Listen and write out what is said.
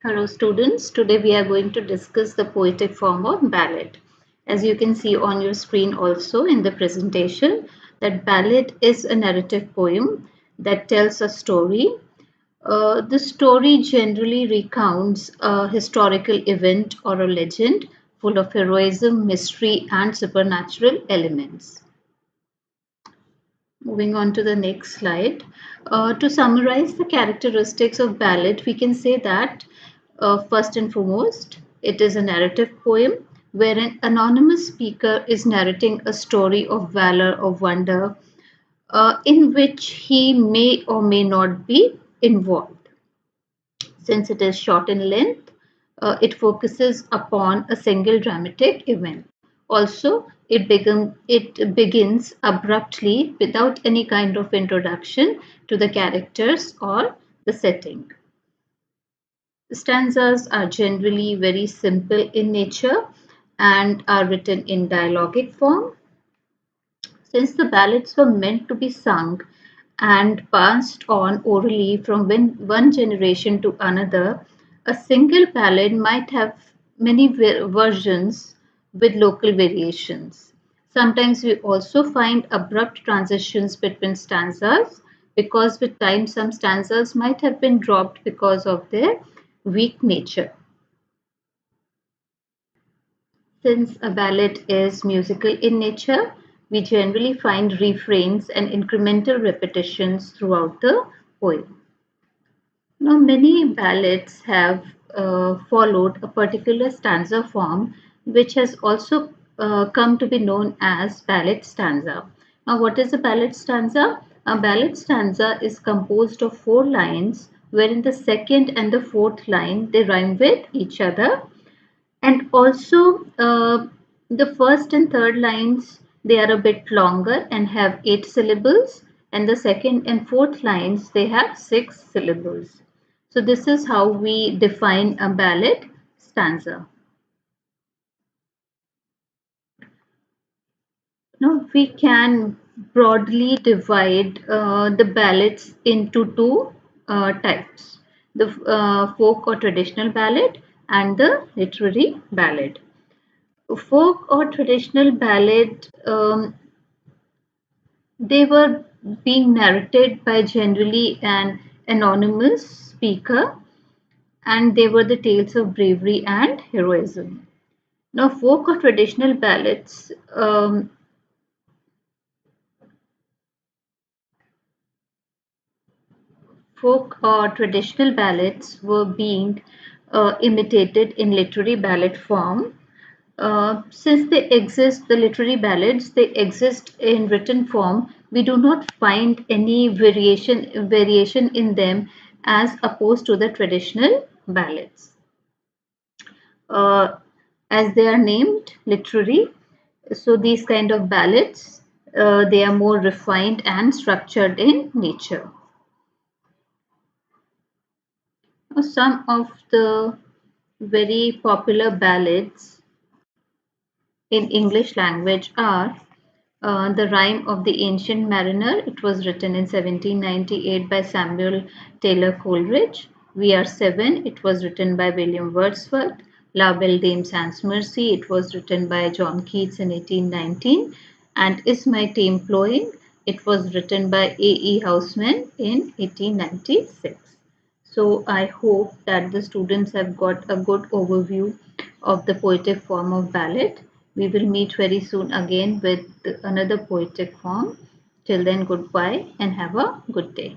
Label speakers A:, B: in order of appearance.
A: Hello students, today we are going to discuss the poetic form of ballad. As you can see on your screen also in the presentation, that ballad is a narrative poem that tells a story. The story generally recounts a historical event or a legend full of heroism, mystery and supernatural elements. Moving on to the next slide. To summarize the characteristics of ballad, we can say that first and foremost, it is a narrative poem where an anonymous speaker is narrating a story of valor or wonder in which he may or may not be involved. Since it is short in length, it focuses upon a single dramatic event. Also, it begins abruptly without any kind of introduction to the characters or the setting. The stanzas are generally very simple in nature and are written in dialogic form. Since the ballads were meant to be sung and passed on orally from one generation to another, a single ballad might have many versions with local variations. Sometimes we also find abrupt transitions between stanzas because with time some stanzas might have been dropped because of their weak nature. Since a ballad is musical in nature, we generally find refrains and incremental repetitions throughout the poem. Now, many ballads have followed a particular stanza form, which has also come to be known as ballad stanza. Now, what is a ballad stanza? A ballad stanza is composed of four lines, wherein the second and the fourth line they rhyme with each other, and also the first and third lines they are a bit longer and have 8 syllables, and the second and fourth lines they have 6 syllables. So this is how we define a ballad stanza. Now we can broadly divide the ballads into two types: the folk or traditional ballad and the literary ballad. Folk or traditional ballad, they were being narrated by generally an anonymous speaker, and they were the tales of bravery and heroism. Now, folk or traditional ballads were being imitated in literary ballad form. Since they exist, the literary ballads, they exist in written form. We do not find any variation in them as opposed to the traditional ballads. Uh, as they are named literary, so these kind of ballads, they are more refined and structured in nature. Now, some of the very popular ballads in English language are The Rime of the Ancient Mariner. It was written in 1798 by Samuel Taylor Coleridge. We Are Seven. It was written by William Wordsworth. La Belle Dame Sans Mercy. It was written by John Keats in 1819. And Is My Tame Ploying? It was written by A.E. Housman in 1896. So I hope that the students have got a good overview of the poetic form of ballad. We will meet very soon again with another poetic form. Till then, goodbye and have a good day.